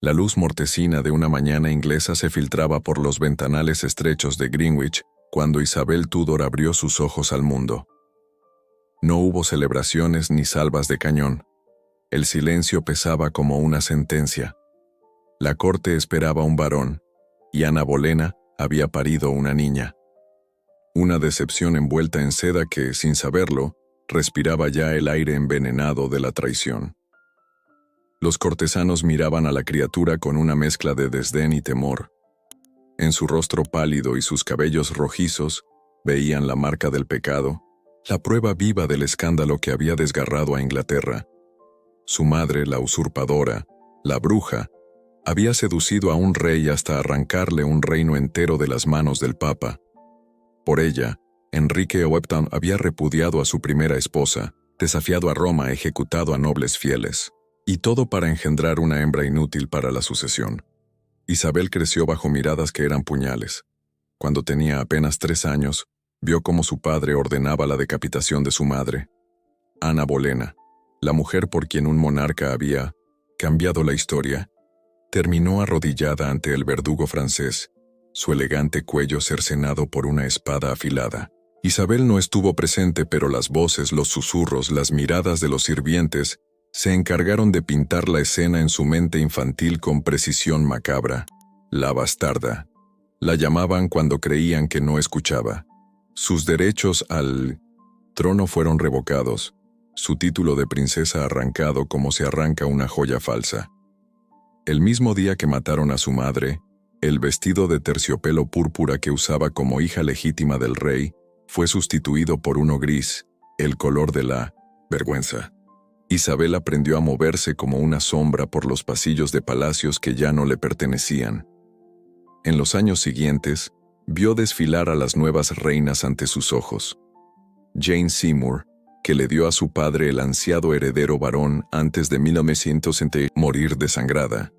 La luz mortecina de una mañana inglesa se filtraba por los ventanales estrechos de Greenwich cuando Isabel Tudor abrió sus ojos al mundo. No hubo celebraciones ni salvas de cañón. El silencio pesaba como una sentencia. La corte esperaba un varón, y Ana Bolena había parido una niña. Una decepción envuelta en seda que, sin saberlo, respiraba ya el aire envenenado de la traición. Los cortesanos miraban a la criatura con una mezcla de desdén y temor. En su rostro pálido y sus cabellos rojizos veían la marca del pecado, la prueba viva del escándalo que había desgarrado a Inglaterra. Su madre, la usurpadora, la bruja, había seducido a un rey hasta arrancarle un reino entero de las manos del Papa. Por ella, Enrique Webtown había repudiado a su primera esposa, desafiado a Roma, ejecutado a nobles fieles. Y todo para engendrar una hembra inútil para la sucesión. Isabel creció bajo miradas que eran puñales. Cuando tenía apenas 3 años, vio cómo su padre ordenaba la decapitación de su madre. Ana Bolena, la mujer por quien un monarca había cambiado la historia, terminó arrodillada ante el verdugo francés, su elegante cuello cercenado por una espada afilada. Isabel no estuvo presente, pero las voces, los susurros, las miradas de los sirvientes se encargaron de pintar la escena en su mente infantil con precisión macabra. La bastarda. La llamaban cuando creían que no escuchaba. Sus derechos al trono fueron revocados, su título de princesa arrancado como se arranca una joya falsa. El mismo día que mataron a su madre, el vestido de terciopelo púrpura que usaba como hija legítima del rey fue sustituido por uno gris, el color de la vergüenza. Isabel aprendió a moverse como una sombra por los pasillos de palacios que ya no le pertenecían. En los años siguientes, vio desfilar a las nuevas reinas ante sus ojos. Jane Seymour, que le dio a su padre el ansiado heredero varón antes de 1960 morir desangrada.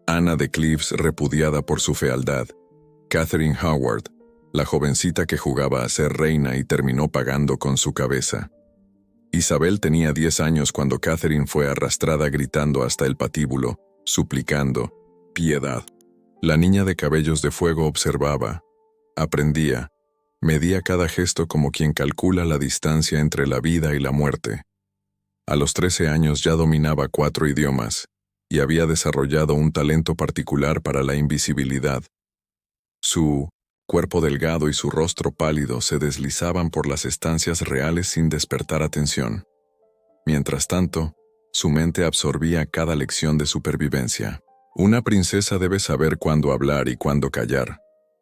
Ana de Cleves, repudiada por su fealdad. Catherine Howard, la jovencita que jugaba a ser reina y terminó pagando con su cabeza. Isabel tenía 10 años cuando Catherine fue arrastrada gritando hasta el patíbulo, suplicando piedad. La niña de cabellos de fuego observaba, aprendía, medía cada gesto como quien calcula la distancia entre la vida y la muerte. A los 13 años ya dominaba 4 idiomas y había desarrollado un talento particular para la invisibilidad. Su cuerpo delgado y su rostro pálido se deslizaban por las estancias reales sin despertar atención. Mientras tanto, su mente absorbía cada lección de supervivencia. Una princesa debe saber cuándo hablar y cuándo callar,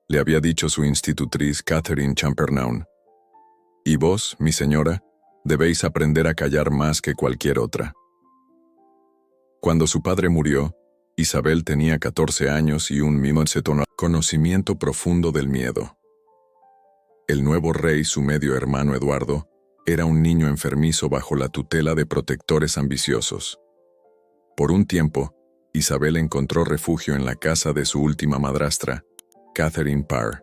le había dicho su institutriz Catherine Champernoun. Y vos, mi señora, debéis aprender a callar más que cualquier otra. Cuando su padre murió, Isabel tenía 14 años y un conocimiento profundo del miedo. El nuevo rey, su medio hermano Eduardo, era un niño enfermizo bajo la tutela de protectores ambiciosos. Por un tiempo, Isabel encontró refugio en la casa de su última madrastra, Catherine Parr,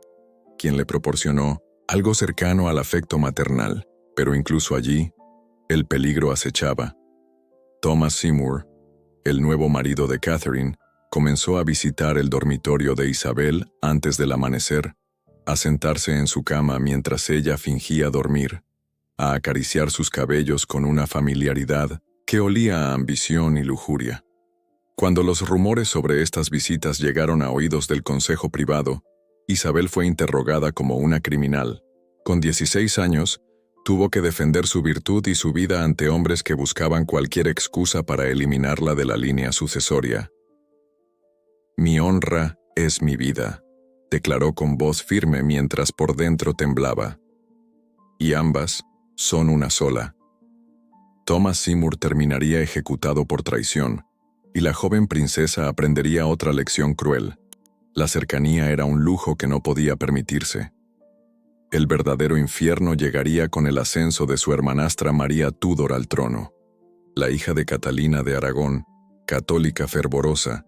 quien le proporcionó algo cercano al afecto maternal, pero incluso allí, el peligro acechaba. Thomas Seymour, el nuevo marido de Catherine, comenzó a visitar el dormitorio de Isabel antes del amanecer, a sentarse en su cama mientras ella fingía dormir, a acariciar sus cabellos con una familiaridad que olía a ambición y lujuria. Cuando los rumores sobre estas visitas llegaron a oídos del consejo privado, Isabel fue interrogada como una criminal. Con 16 años, tuvo que defender su virtud y su vida ante hombres que buscaban cualquier excusa para eliminarla de la línea sucesoria. «Mi honra es mi vida», declaró con voz firme mientras por dentro temblaba. «Y ambas son una sola». Thomas Seymour terminaría ejecutado por traición, y la joven princesa aprendería otra lección cruel. La cercanía era un lujo que no podía permitirse. El verdadero infierno llegaría con el ascenso de su hermanastra María Tudor al trono. La hija de Catalina de Aragón, católica fervorosa,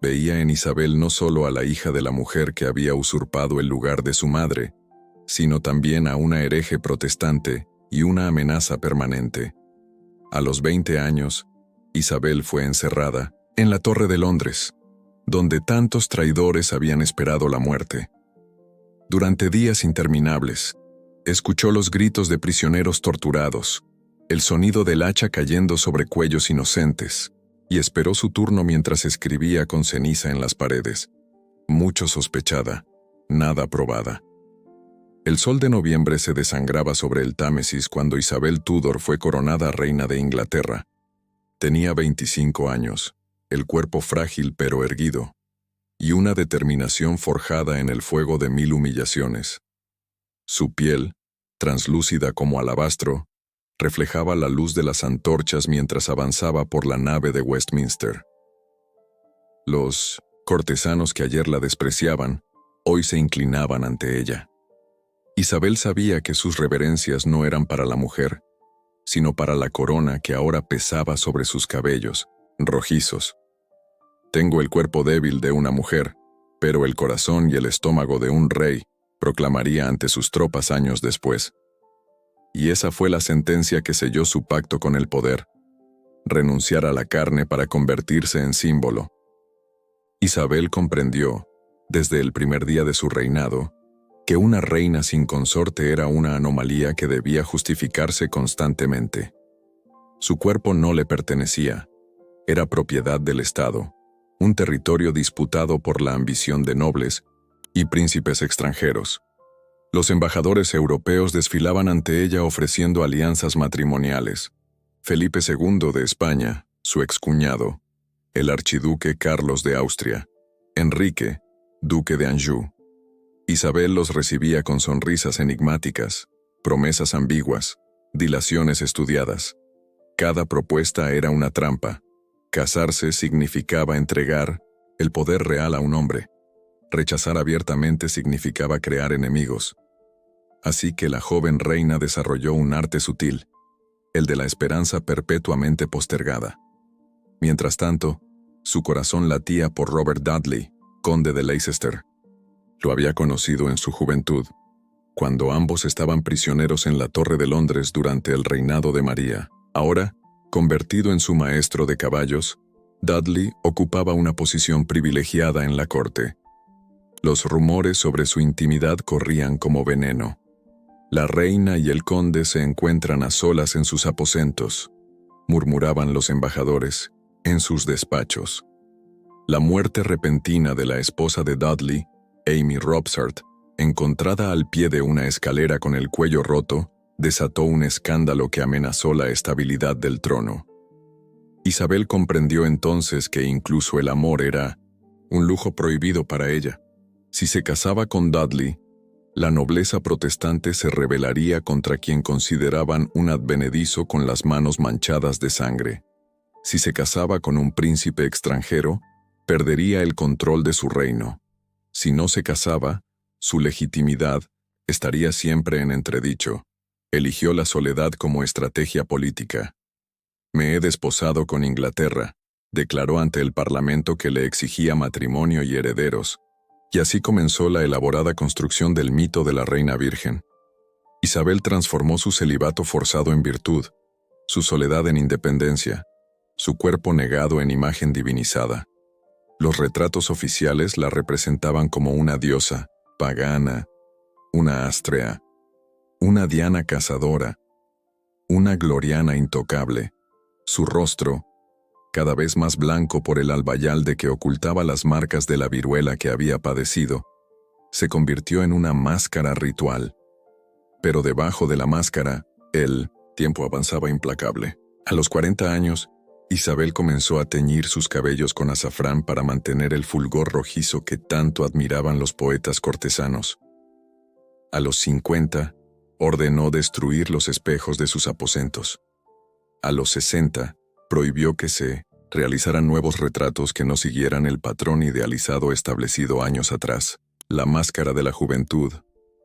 veía en Isabel no solo a la hija de la mujer que había usurpado el lugar de su madre, sino también a una hereje protestante y una amenaza permanente. A los 20 años, Isabel fue encerrada en la Torre de Londres. donde tantos traidores habían esperado la muerte. Durante días interminables, escuchó los gritos de prisioneros torturados, el sonido del hacha cayendo sobre cuellos inocentes, y esperó su turno mientras escribía con ceniza en las paredes. Mucho sospechada, nada probada. El sol de noviembre se desangraba sobre el Támesis cuando Isabel Tudor fue coronada reina de Inglaterra. Tenía 25 años, el cuerpo frágil pero erguido, y una determinación forjada en el fuego de 1000 humillaciones. Su piel, translúcida como alabastro, reflejaba la luz de las antorchas mientras avanzaba por la nave de Westminster. Los cortesanos que ayer la despreciaban, hoy se inclinaban ante ella. Isabel sabía que sus reverencias no eran para la mujer, sino para la corona que ahora pesaba sobre sus cabellos, rojizos. Tengo el cuerpo débil de una mujer, pero el corazón y el estómago de un rey, proclamaría ante sus tropas años después. Y esa fue la sentencia que selló su pacto con el poder: renunciar a la carne para convertirse en símbolo. Isabel comprendió, desde el primer día de su reinado, que una reina sin consorte era una anomalía que debía justificarse constantemente. Su cuerpo no le pertenecía, era propiedad del Estado, un territorio disputado por la ambición de nobles y príncipes extranjeros. Los embajadores europeos desfilaban ante ella ofreciendo alianzas matrimoniales. Felipe II de España, su excuñado, el archiduque Carlos de Austria, Enrique, duque de Anjou. Isabel los recibía con sonrisas enigmáticas, promesas ambiguas, dilaciones estudiadas. Cada propuesta era una trampa. Casarse significaba entregar el poder real a un hombre. Rechazar abiertamente significaba crear enemigos. Así que la joven reina desarrolló un arte sutil, el de la esperanza perpetuamente postergada. Mientras tanto, su corazón latía por Robert Dudley, conde de Leicester. Lo había conocido en su juventud, cuando ambos estaban prisioneros en la Torre de Londres durante el reinado de María. Ahora, convertido en su maestro de caballos, Dudley ocupaba una posición privilegiada en la corte. Los rumores sobre su intimidad corrían como veneno. La reina y el conde se encuentran a solas en sus aposentos, murmuraban los embajadores, en sus despachos. La muerte repentina de la esposa de Dudley, Amy Robsart, encontrada al pie de una escalera con el cuello roto, desató un escándalo que amenazó la estabilidad del trono. Isabel comprendió entonces que incluso el amor era un lujo prohibido para ella. Si se casaba con Dudley, la nobleza protestante se rebelaría contra quien consideraban un advenedizo con las manos manchadas de sangre. Si se casaba con un príncipe extranjero, perdería el control de su reino. Si no se casaba, su legitimidad estaría siempre en entredicho. Eligió la soledad como estrategia política. Me he desposado con Inglaterra, declaró ante el Parlamento que le exigía matrimonio y herederos, y así comenzó la elaborada construcción del mito de la Reina Virgen. Isabel transformó su celibato forzado en virtud, su soledad en independencia, su cuerpo negado en imagen divinizada. Los retratos oficiales la representaban como una diosa, pagana, una astrea, una Diana cazadora, una gloriana intocable. Su rostro, cada vez más blanco por el albayalde que ocultaba las marcas de la viruela que había padecido, se convirtió en una máscara ritual. Pero debajo de la máscara, el tiempo avanzaba implacable. A los 40 años, Isabel comenzó a teñir sus cabellos con azafrán para mantener el fulgor rojizo que tanto admiraban los poetas cortesanos. A los 50, ordenó destruir los espejos de sus aposentos. A los 60, prohibió que se realizaran nuevos retratos que no siguieran el patrón idealizado establecido años atrás. La máscara de la juventud,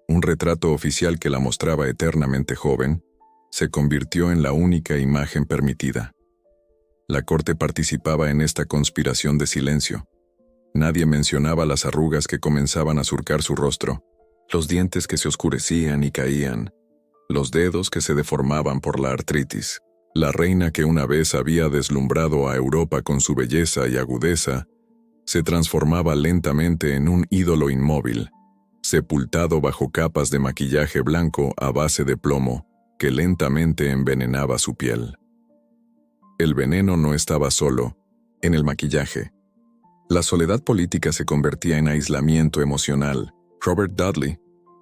un retrato oficial que la mostraba eternamente joven, se convirtió en la única imagen permitida. La corte participaba en esta conspiración de silencio. Nadie mencionaba las arrugas que comenzaban a surcar su rostro, los dientes que se oscurecían y caían, los dedos que se deformaban por la artritis. La reina que una vez había deslumbrado a Europa con su belleza y agudeza, Se transformaba lentamente en un ídolo inmóvil, sepultado bajo capas de maquillaje blanco a base de plomo que lentamente envenenaba su piel. El veneno no estaba solo en el maquillaje. La soledad política se convertía en aislamiento emocional. Robert Dudley,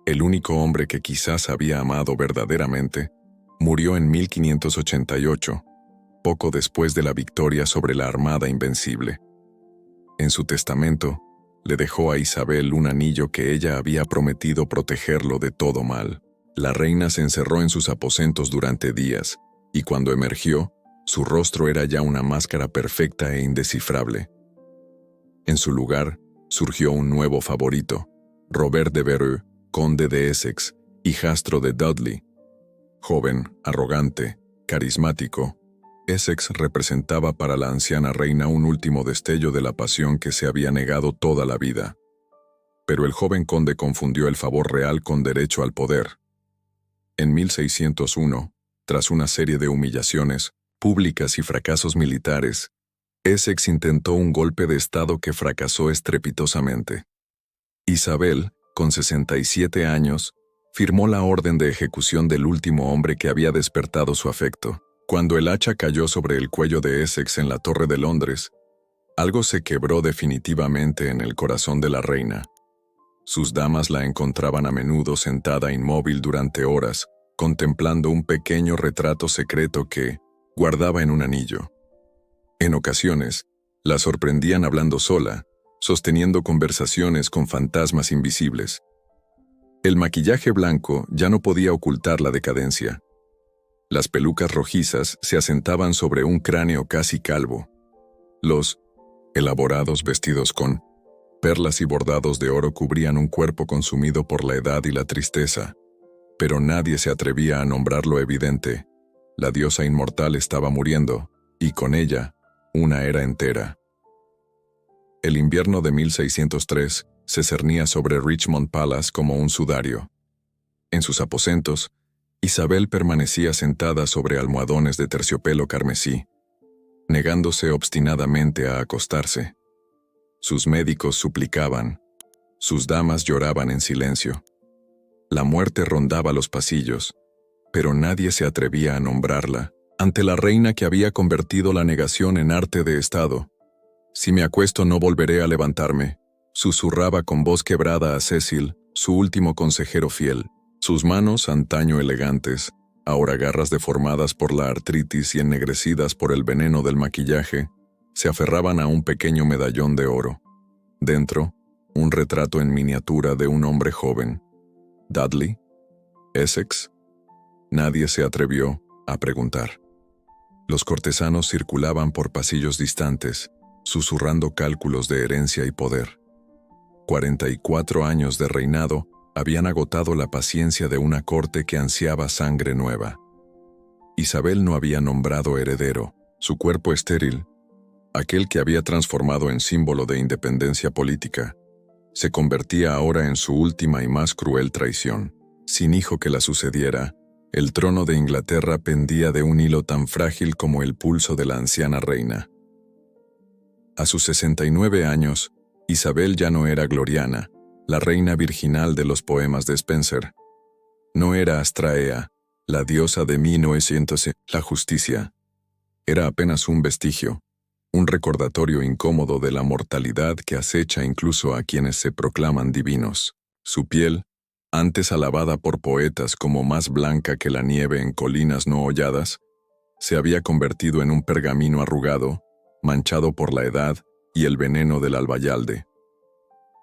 el único hombre que quizás había amado verdaderamente, murió en 1588, poco después de la victoria sobre la Armada Invencible. En su testamento, le dejó a Isabel un anillo que ella había prometido protegerlo de todo mal. La reina se encerró en sus aposentos durante días, y cuando emergió, su rostro era ya una máscara perfecta e indescifrable. En su lugar, surgió un nuevo favorito, Robert de Vereux, conde de Essex, hijastro de Dudley. Joven, arrogante, carismático, Essex representaba para la anciana reina un último destello de la pasión que se había negado toda la vida. Pero el joven conde confundió el favor real con derecho al poder. En 1601, tras una serie de humillaciones públicas y fracasos militares, Essex intentó un golpe de estado que fracasó estrepitosamente. Isabel, con 67 años, firmó la orden de ejecución del último hombre que había despertado su afecto. Cuando el hacha cayó sobre el cuello de Essex en la Torre de Londres, algo se quebró definitivamente en el corazón de la reina. Sus damas la encontraban a menudo sentada inmóvil durante horas, contemplando un pequeño retrato secreto que guardaba en un anillo. En ocasiones, la sorprendían hablando sola, sosteniendo conversaciones con fantasmas invisibles. El maquillaje blanco ya no podía ocultar la decadencia. Las pelucas rojizas se asentaban sobre un cráneo casi calvo. Los elaborados vestidos con perlas y bordados de oro cubrían un cuerpo consumido por la edad y la tristeza, pero nadie se atrevía a nombrar lo evidente. La diosa inmortal estaba muriendo, y con ella, una era entera. El invierno de 1603 se cernía sobre Richmond Palace como un sudario. En sus aposentos, Isabel permanecía sentada sobre almohadones de terciopelo carmesí, negándose obstinadamente a acostarse. Sus médicos suplicaban, sus damas lloraban en silencio. La muerte rondaba los pasillos, pero nadie se atrevía a nombrarla, ante la reina que había convertido la negación en arte de estado. «Si me acuesto no volveré a levantarme», susurraba con voz quebrada a Cecil, su último consejero fiel. Sus manos, antaño elegantes, ahora garras deformadas por la artritis y ennegrecidas por el veneno del maquillaje, se aferraban a un pequeño medallón de oro. Dentro, un retrato en miniatura de un hombre joven. ¿Dudley? ¿Essex? Nadie se atrevió a preguntar. Los cortesanos circulaban por pasillos distantes, susurrando cálculos de herencia y poder. 44 años de reinado habían agotado la paciencia de una corte que ansiaba sangre nueva. Isabel no había nombrado heredero. Su cuerpo estéril, aquel que había transformado en símbolo de independencia política, se convertía ahora en su última y más cruel traición. Sin hijo que la sucediera, el trono de Inglaterra pendía de un hilo tan frágil como el pulso de la anciana reina. A sus 69 años, Isabel ya no era Gloriana, la reina virginal de los poemas de Spenser. No era Astraea, la diosa de 1900, la justicia. Era apenas un vestigio, un recordatorio incómodo de la mortalidad que acecha incluso a quienes se proclaman divinos. Su piel, antes alabada por poetas como más blanca que la nieve en colinas no holladas, se había convertido en un pergamino arrugado, manchado por la edad y el veneno del albayalde.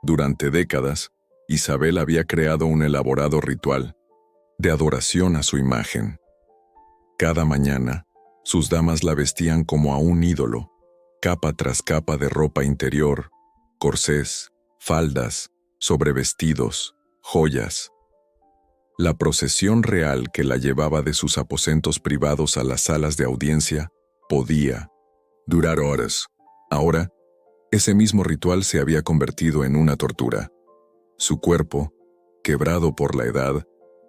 Durante décadas, Isabel había creado un elaborado ritual de adoración a su imagen. Cada mañana, sus damas la vestían como a un ídolo, capa tras capa de ropa interior, corsés, faldas, sobrevestidos, joyas. La procesión real que la llevaba de sus aposentos privados a las salas de audiencia podía durar horas. Ahora, ese mismo ritual se había convertido en una tortura. Su cuerpo, quebrado por la edad,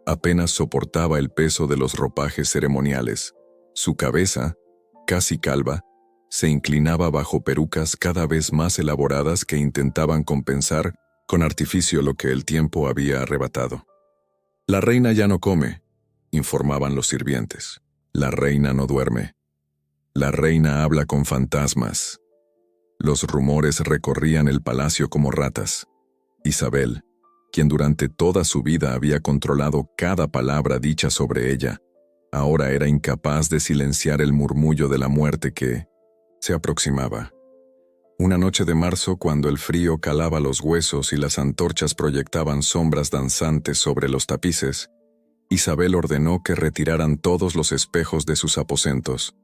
apenas soportaba el peso de los ropajes ceremoniales. Su cabeza, casi calva, se inclinaba bajo perucas cada vez más elaboradas que intentaban compensar con artificio lo que el tiempo había arrebatado. «La reina ya no come», informaban los sirvientes. «La reina no duerme. La reina habla con fantasmas». Los rumores recorrían el palacio como ratas. Isabel, quien durante toda su vida había controlado cada palabra dicha sobre ella, ahora era incapaz de silenciar el murmullo de la muerte que se aproximaba. Una noche de marzo, cuando el frío calaba los huesos y las antorchas proyectaban sombras danzantes sobre los tapices, Isabel ordenó que retiraran todos los espejos de sus aposentos.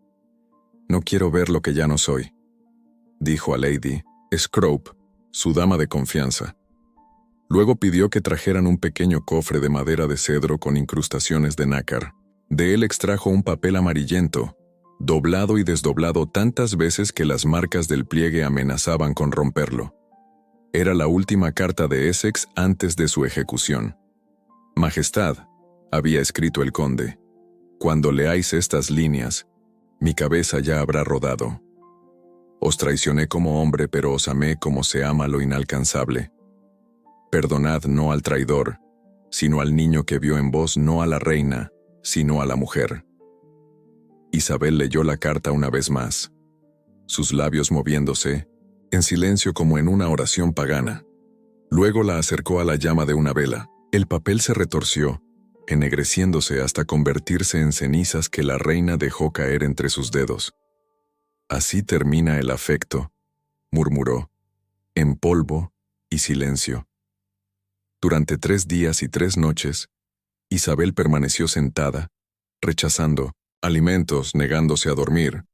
«No quiero ver lo que ya no soy», dijo a Lady Scrope, su dama de confianza. Luego pidió que trajeran un pequeño cofre de madera de cedro con incrustaciones de nácar. De él extrajo un papel amarillento, doblado y desdoblado tantas veces que las marcas del pliegue amenazaban con romperlo. Era la última carta de Essex antes de su ejecución. «Majestad», había escrito el conde, «cuando leáis estas líneas, mi cabeza ya habrá rodado. Os traicioné como hombre, pero os amé como se ama lo inalcanzable. Perdonad no al traidor, sino al niño que vio en vos, no a la reina, sino a la mujer». Isabel leyó la carta una vez más, sus labios moviéndose, en silencio como en una oración pagana. Luego la acercó a la llama de una vela. El papel se retorció, ennegreciéndose hasta convertirse en cenizas que la reina dejó caer entre sus dedos. «Así termina el afecto», murmuró, «en polvo y silencio». Durante 3 días y 3 noches, Isabel permaneció sentada, rechazando alimentos, negándose a dormir,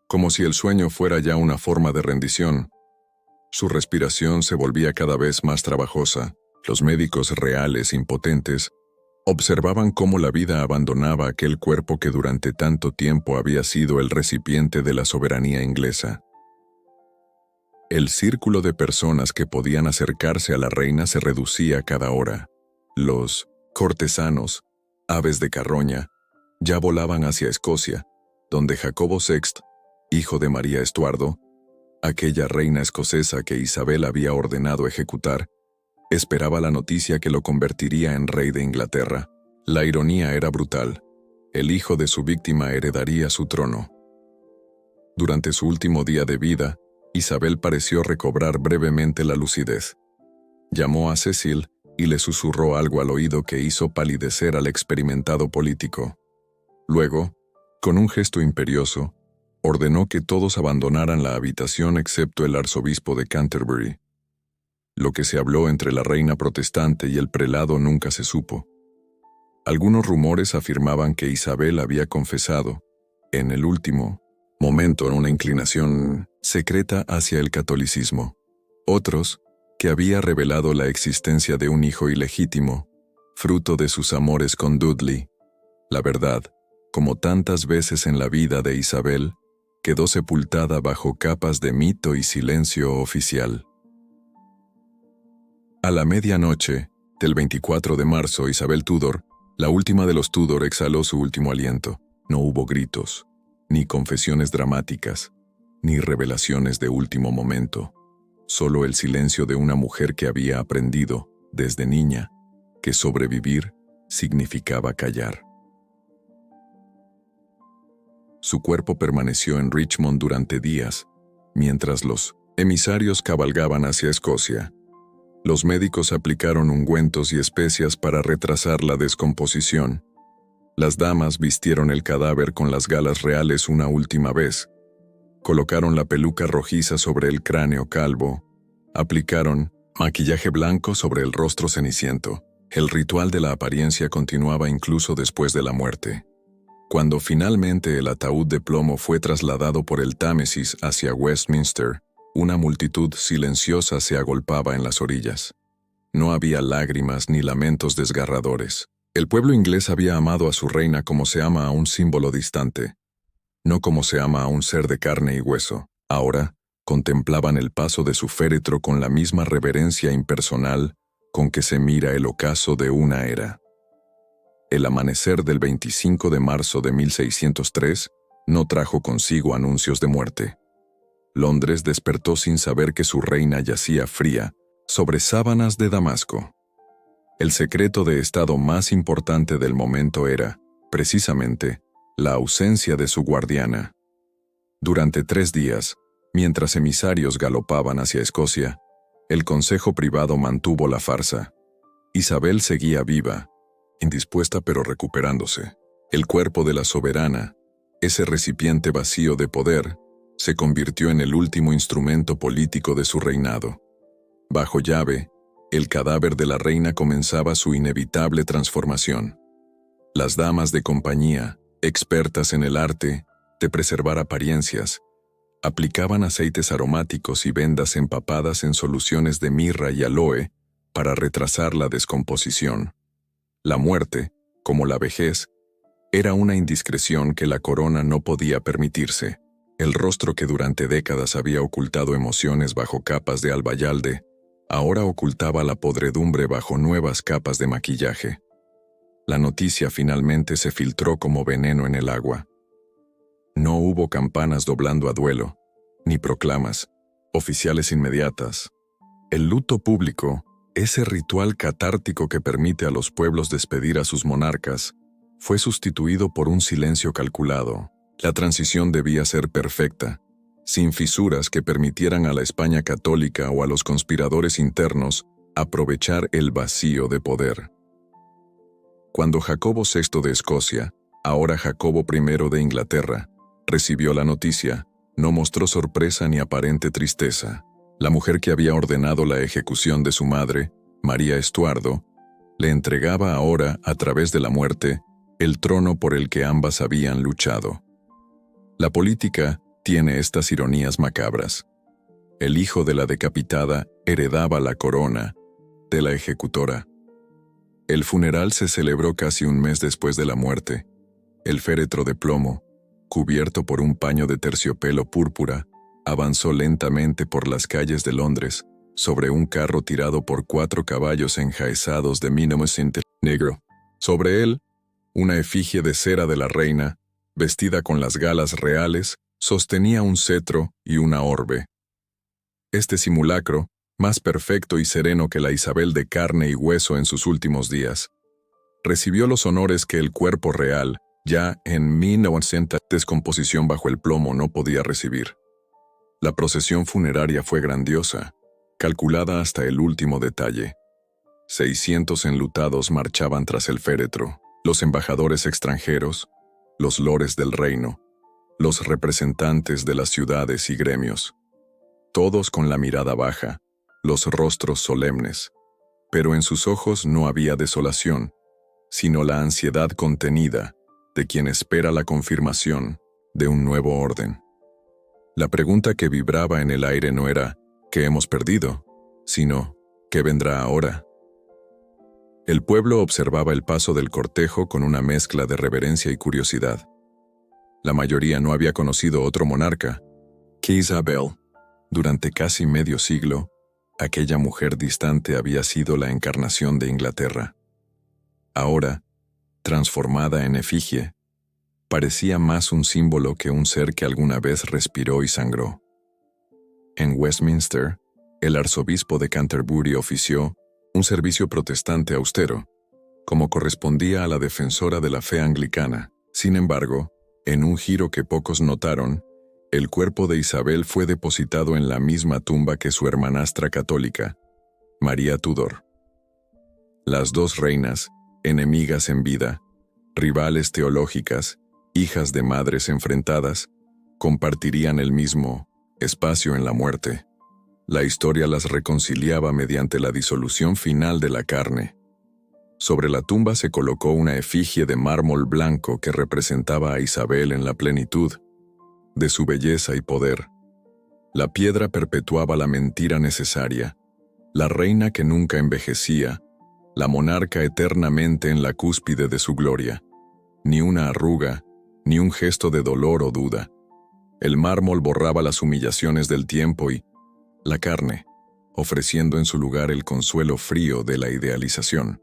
como si el sueño fuera ya una forma de rendición. Su respiración se volvía cada vez más trabajosa. Los médicos reales, impotentes, observaban cómo la vida abandonaba aquel cuerpo que durante tanto tiempo había sido el recipiente de la soberanía inglesa. El círculo de personas que podían acercarse a la reina se reducía cada hora. Los cortesanos, aves de carroña, ya volaban hacia Escocia, donde Jacobo VI, hijo de María Estuardo, aquella reina escocesa que Isabel había ordenado ejecutar, esperaba la noticia que lo convertiría en rey de Inglaterra. La ironía era brutal. El hijo de su víctima heredaría su trono. Durante su último día de vida, Isabel pareció recobrar brevemente la lucidez. Llamó a Cecil y le susurró algo al oído que hizo palidecer al experimentado político. Luego, con un gesto imperioso, ordenó que todos abandonaran la habitación excepto el arzobispo de Canterbury. Lo que se habló entre la reina protestante y el prelado nunca se supo. Algunos rumores afirmaban que Isabel había confesado, en el último momento, una inclinación secreta hacia el catolicismo. Otros, que había revelado la existencia de un hijo ilegítimo, fruto de sus amores con Dudley. La verdad, como tantas veces en la vida de Isabel, quedó sepultada bajo capas de mito y silencio oficial. A la medianoche del 24 de marzo, Isabel Tudor, la última de los Tudor, exhaló su último aliento. No hubo gritos, ni confesiones dramáticas, ni revelaciones de último momento. Solo el silencio de una mujer que había aprendido, desde niña, que sobrevivir significaba callar. Su cuerpo permaneció en Richmond durante días, mientras los emisarios cabalgaban hacia Escocia. Los médicos aplicaron ungüentos y especias para retrasar la descomposición. Las damas vistieron el cadáver con las galas reales una última vez. Colocaron la peluca rojiza sobre el cráneo calvo. Aplicaron maquillaje blanco sobre el rostro ceniciento. El ritual de la apariencia continuaba incluso después de la muerte. Cuando finalmente el ataúd de plomo fue trasladado por el Támesis hacia Westminster, una multitud silenciosa se agolpaba en las orillas. No había lágrimas ni lamentos desgarradores. El pueblo inglés había amado a su reina como se ama a un símbolo distante, no como se ama a un ser de carne y hueso. Ahora, contemplaban el paso de su féretro con la misma reverencia impersonal con que se mira el ocaso de una era. El amanecer del 25 de marzo de 1603 no trajo consigo anuncios de muerte. Londres despertó sin saber que su reina yacía fría sobre sábanas de Damasco. El secreto de estado más importante del momento era, precisamente, la ausencia de su guardiana. Durante 3 días, mientras emisarios galopaban hacia Escocia, el consejo privado mantuvo la farsa. Isabel seguía viva, indispuesta pero recuperándose. El cuerpo de la soberana, ese recipiente vacío de poder, se convirtió en el último instrumento político de su reinado. Bajo llave, el cadáver de la reina comenzaba su inevitable transformación. Las damas de compañía, expertas en el arte de preservar apariencias, aplicaban aceites aromáticos y vendas empapadas en soluciones de mirra y aloe para retrasar la descomposición. La muerte, como la vejez, era una indiscreción que la corona no podía permitirse. El rostro que durante décadas había ocultado emociones bajo capas de albayalde, ahora ocultaba la podredumbre bajo nuevas capas de maquillaje. La noticia finalmente se filtró como veneno en el agua. No hubo campanas doblando a duelo, ni proclamas, oficiales inmediatas. El luto público, ese ritual catártico que permite a los pueblos despedir a sus monarcas, fue sustituido por un silencio calculado. La transición debía ser perfecta, sin fisuras que permitieran a la España católica o a los conspiradores internos aprovechar el vacío de poder. Cuando Jacobo VI de Escocia, ahora Jacobo I de Inglaterra, recibió la noticia, no mostró sorpresa ni aparente tristeza. La mujer que había ordenado la ejecución de su madre, María Estuardo, le entregaba ahora, a través de la muerte, el trono por el que ambas habían luchado. La política tiene estas ironías macabras. El hijo de la decapitada heredaba la corona de la ejecutora. El funeral se celebró casi un mes después de la muerte. El féretro de plomo, cubierto por un paño de terciopelo púrpura, avanzó lentamente por las calles de Londres, sobre un carro tirado por 4 caballos enjaezados de mínimo cinte negro. Sobre él, una efigie de cera de la reina, vestida con las galas reales, sostenía un cetro y una orbe. Este simulacro, más perfecto y sereno que la Isabel de carne y hueso en sus últimos días, recibió los honores que el cuerpo real, ya en 1900 descomposición bajo el plomo, no podía recibir. La procesión funeraria fue grandiosa, calculada hasta el último detalle. 600 enlutados marchaban tras el féretro, los embajadores extranjeros, los lores del reino, los representantes de las ciudades y gremios, todos con la mirada baja, los rostros solemnes, pero en sus ojos no había desolación, sino la ansiedad contenida de quien espera la confirmación de un nuevo orden. La pregunta que vibraba en el aire no era ¿qué hemos perdido?, sino ¿qué vendrá ahora? El pueblo observaba el paso del cortejo con una mezcla de reverencia y curiosidad. La mayoría no había conocido otro monarca que Isabel. Durante casi medio siglo, aquella mujer distante había sido la encarnación de Inglaterra. Ahora, transformada en efigie, parecía más un símbolo que un ser que alguna vez respiró y sangró. En Westminster, el arzobispo de Canterbury ofició un servicio protestante austero, como correspondía a la defensora de la fe anglicana. Sin embargo, en un giro que pocos notaron, el cuerpo de Isabel fue depositado en la misma tumba que su hermanastra católica, María Tudor. Las dos reinas, enemigas en vida, rivales teológicas, hijas de madres enfrentadas, compartirían el mismo espacio en la muerte. La historia las reconciliaba mediante la disolución final de la carne. Sobre la tumba se colocó una efigie de mármol blanco que representaba a Isabel en la plenitud de su belleza y poder. La piedra perpetuaba la mentira necesaria, la reina que nunca envejecía, la monarca eternamente en la cúspide de su gloria. Ni una arruga, ni un gesto de dolor o duda. El mármol borraba las humillaciones del tiempo y la carne, ofreciendo en su lugar el consuelo frío de la idealización.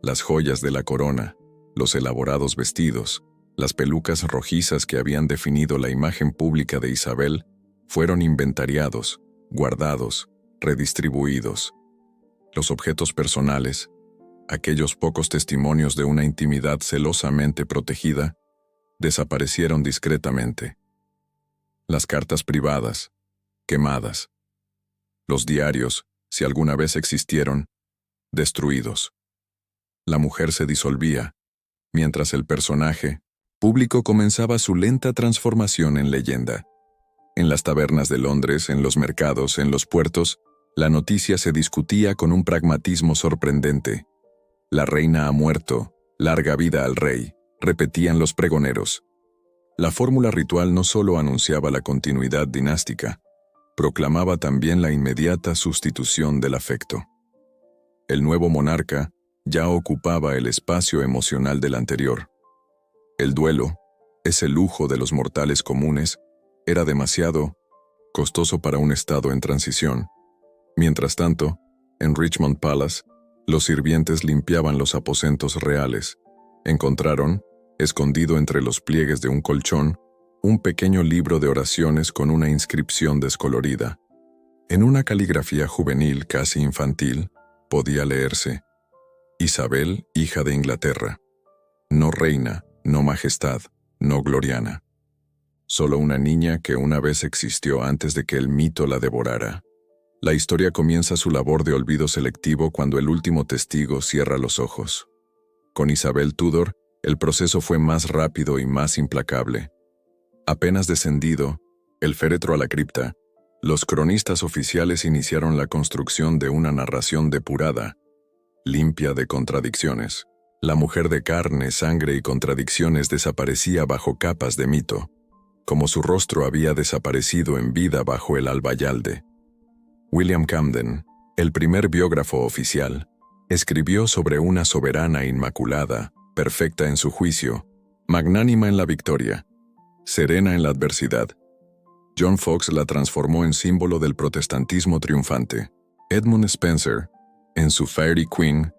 Las joyas de la corona, los elaborados vestidos, las pelucas rojizas que habían definido la imagen pública de Isabel, fueron inventariados, guardados, redistribuidos. Los objetos personales, aquellos pocos testimonios de una intimidad celosamente protegida, desaparecieron discretamente. Las cartas privadas, quemadas. Los diarios, si alguna vez existieron, destruidos. La mujer se disolvía, mientras el personaje público comenzaba su lenta transformación en leyenda. En las tabernas de Londres, en los mercados, en los puertos, la noticia se discutía con un pragmatismo sorprendente. La reina ha muerto, larga vida al rey, repetían los pregoneros. La fórmula ritual no solo anunciaba la continuidad dinástica, proclamaba también la inmediata sustitución del afecto. El nuevo monarca ya ocupaba el espacio emocional del anterior. El duelo, ese lujo de los mortales comunes, era demasiado costoso para un estado en transición. Mientras tanto, en Richmond Palace, los sirvientes limpiaban los aposentos reales. Encontraron, escondido entre los pliegues de un colchón, un pequeño libro de oraciones con una inscripción descolorida. En una caligrafía juvenil casi infantil, podía leerse: Isabel, hija de Inglaterra. No reina, no majestad, no gloriana. Solo una niña que una vez existió antes de que el mito la devorara. La historia comienza su labor de olvido selectivo cuando el último testigo cierra los ojos. Con Isabel Tudor, el proceso fue más rápido y más implacable. Apenas descendido, el féretro a la cripta, los cronistas oficiales iniciaron la construcción de una narración depurada, limpia de contradicciones. La mujer de carne, sangre y contradicciones desaparecía bajo capas de mito, como su rostro había desaparecido en vida bajo el albayalde. William Camden, el primer biógrafo oficial, escribió sobre una soberana inmaculada, perfecta en su juicio, magnánima en la victoria, serena en la adversidad. John Fox la transformó en símbolo del protestantismo triunfante. Edmund Spencer, en su Fairy Queen,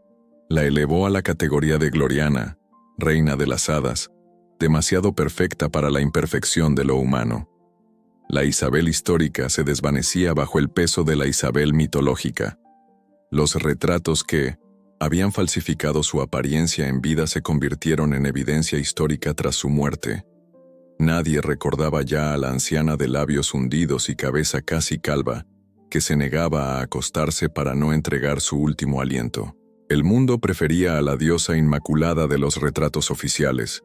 la elevó a la categoría de gloriana, reina de las hadas, demasiado perfecta para la imperfección de lo humano. La Isabel histórica se desvanecía bajo el peso de la Isabel mitológica. Los retratos que habían falsificado su apariencia en vida se convirtieron en evidencia histórica tras su muerte. Nadie recordaba ya a la anciana de labios hundidos y cabeza casi calva, que se negaba a acostarse para no entregar su último aliento. El mundo prefería a la diosa inmaculada de los retratos oficiales,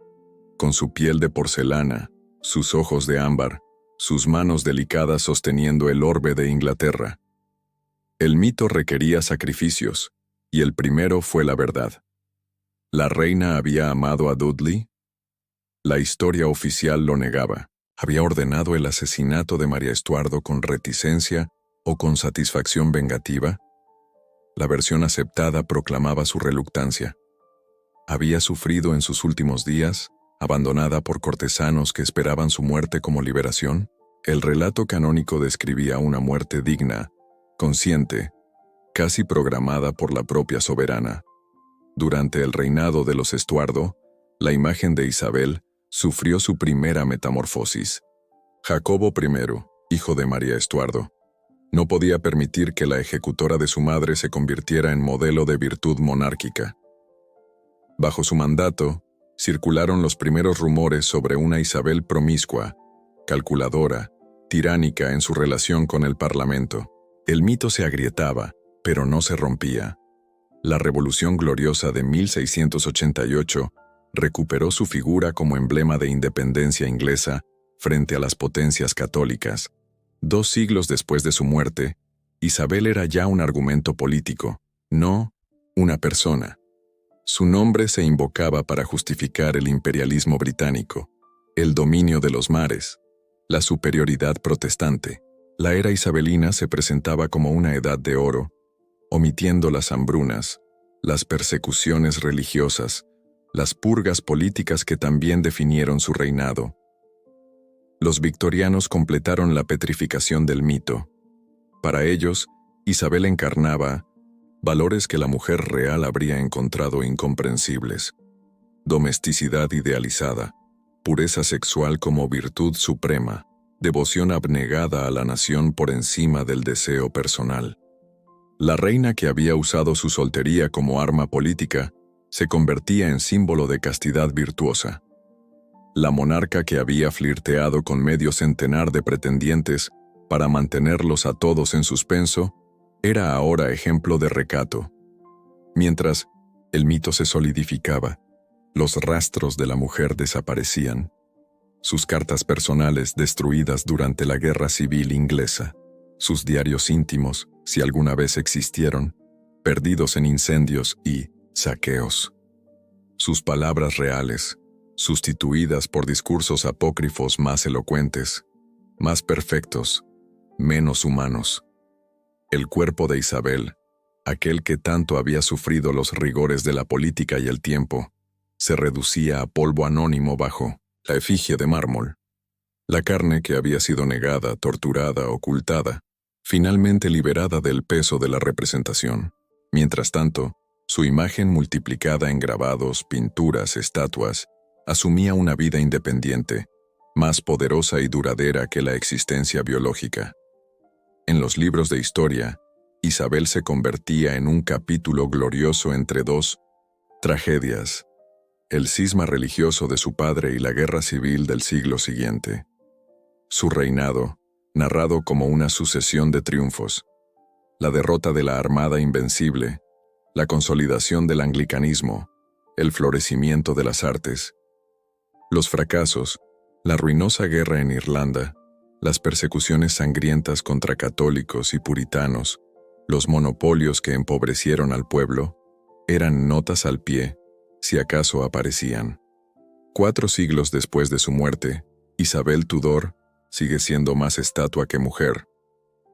con su piel de porcelana, sus ojos de ámbar, sus manos delicadas sosteniendo el orbe de Inglaterra. El mito requería sacrificios, y el primero fue la verdad. ¿La reina había amado a Dudley? La historia oficial lo negaba. ¿Había ordenado el asesinato de María Estuardo con reticencia o con satisfacción vengativa? La versión aceptada proclamaba su reluctancia. ¿Había sufrido en sus últimos días, abandonada por cortesanos que esperaban su muerte como liberación? El relato canónico describía una muerte digna, consciente, casi programada por la propia soberana. Durante el reinado de los Estuardo, la imagen de Isabel sufrió su primera metamorfosis. Jacobo I, hijo de María Estuardo, no podía permitir que la ejecutora de su madre se convirtiera en modelo de virtud monárquica. Bajo su mandato, circularon los primeros rumores sobre una Isabel promiscua, calculadora, tiránica en su relación con el Parlamento. El mito se agrietaba, pero no se rompía. La Revolución Gloriosa de 1688 recuperó su figura como emblema de independencia inglesa frente a las potencias católicas. 2 siglos después de su muerte, Isabel era ya un argumento político, no una persona. Su nombre se invocaba para justificar el imperialismo británico, el dominio de los mares, la superioridad protestante. La era isabelina se presentaba como una edad de oro, omitiendo las hambrunas, las persecuciones religiosas, las purgas políticas que también definieron su reinado. Los victorianos completaron la petrificación del mito. Para ellos, Isabel encarnaba valores que la mujer real habría encontrado incomprensibles: domesticidad idealizada, pureza sexual como virtud suprema, devoción abnegada a la nación por encima del deseo personal. La reina que había usado su soltería como arma política se convertía en símbolo de castidad virtuosa. La monarca que había flirteado con medio centenar de pretendientes para mantenerlos a todos en suspenso era ahora ejemplo de recato. Mientras el mito se solidificaba, los rastros de la mujer desaparecían, sus cartas personales destruidas durante la Guerra Civil Inglesa, sus diarios íntimos, si alguna vez existieron, perdidos en incendios y saqueos. Sus palabras reales, sustituidas por discursos apócrifos más elocuentes, más perfectos, menos humanos. El cuerpo de Isabel, aquel que tanto había sufrido los rigores de la política y el tiempo, se reducía a polvo anónimo bajo la efigie de mármol. La carne que había sido negada, torturada, ocultada, finalmente liberada del peso de la representación. Mientras tanto, su imagen multiplicada en grabados, pinturas, estatuas, asumía una vida independiente, más poderosa y duradera que la existencia biológica. En los libros de historia, Isabel se convertía en un capítulo glorioso entre dos tragedias: el cisma religioso de su padre y la guerra civil del siglo siguiente. Su reinado, narrado como una sucesión de triunfos, la derrota de la Armada Invencible, la consolidación del anglicanismo, el florecimiento de las artes, los fracasos, la ruinosa guerra en Irlanda, las persecuciones sangrientas contra católicos y puritanos, los monopolios que empobrecieron al pueblo, eran notas al pie, si acaso aparecían. 4 siglos después de su muerte, Isabel Tudor sigue siendo más estatua que mujer.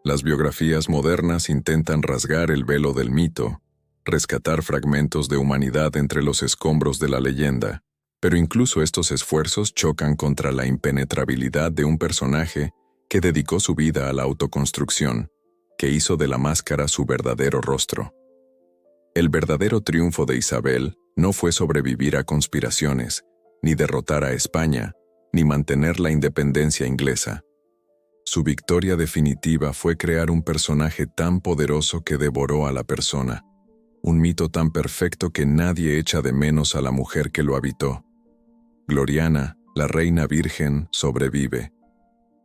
Las biografías modernas intentan rasgar el velo del mito, rescatar fragmentos de humanidad entre los escombros de la leyenda, pero incluso estos esfuerzos chocan contra la impenetrabilidad de un personaje que dedicó su vida a la autoconstrucción, que hizo de la máscara su verdadero rostro. El verdadero triunfo de Isabel no fue sobrevivir a conspiraciones, ni derrotar a España, ni mantener la independencia inglesa. Su victoria definitiva fue crear un personaje tan poderoso que devoró a la persona, un mito tan perfecto que nadie echa de menos a la mujer que lo habitó. Gloriana, la reina virgen, sobrevive.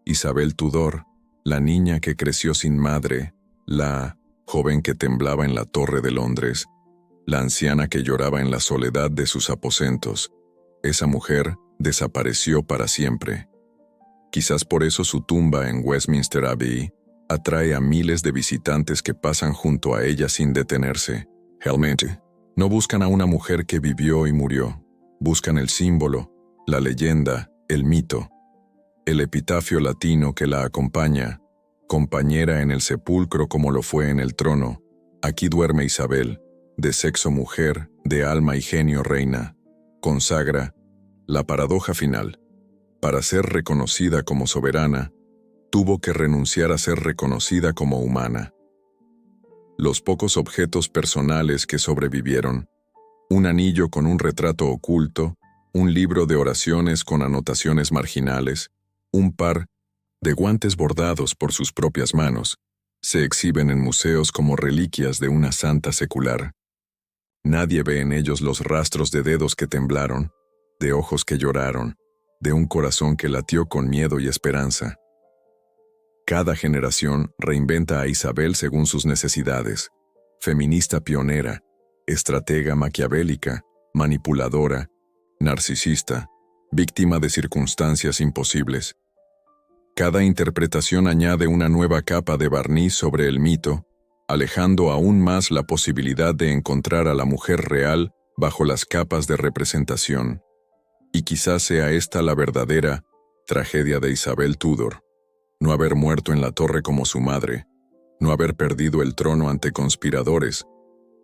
Isabel Tudor, la niña que creció sin madre, la joven que temblaba en la Torre de Londres, la anciana que lloraba en la soledad de sus aposentos, esa mujer desapareció para siempre. Quizás por eso su tumba en Westminster Abbey atrae a miles de visitantes que pasan junto a ella sin detenerse. Realmente, no buscan a una mujer que vivió y murió, buscan el símbolo, la leyenda, el mito, el epitafio latino que la acompaña, compañera en el sepulcro como lo fue en el trono. Aquí duerme Isabel, de sexo mujer, de alma y genio reina. Consagra la paradoja final. Para ser reconocida como soberana, tuvo que renunciar a ser reconocida como humana. Los pocos objetos personales que sobrevivieron, un anillo con un retrato oculto, un libro de oraciones con anotaciones marginales, un par de guantes bordados por sus propias manos, se exhiben en museos como reliquias de una santa secular. Nadie ve en ellos los rastros de dedos que temblaron, de ojos que lloraron, de un corazón que latió con miedo y esperanza. Cada generación reinventa a Isabel según sus necesidades: feminista pionera, estratega maquiavélica, manipuladora, narcisista, víctima de circunstancias imposibles. Cada interpretación añade una nueva capa de barniz sobre el mito, alejando aún más la posibilidad de encontrar a la mujer real bajo las capas de representación. Y quizás sea esta la verdadera tragedia de Isabel Tudor: no haber muerto en la torre como su madre, no haber perdido el trono ante conspiradores,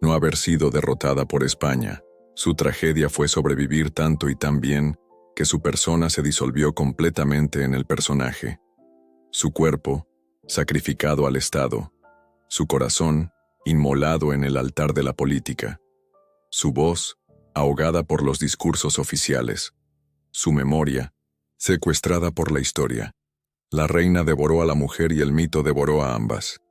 no haber sido derrotada por España. Su tragedia fue sobrevivir tanto y tan bien que su persona se disolvió completamente en el personaje. Su cuerpo, sacrificado al Estado, su corazón, inmolado en el altar de la política, su voz, ahogada por los discursos oficiales, su memoria, secuestrada por la historia. La reina devoró a la mujer y el mito devoró a ambas.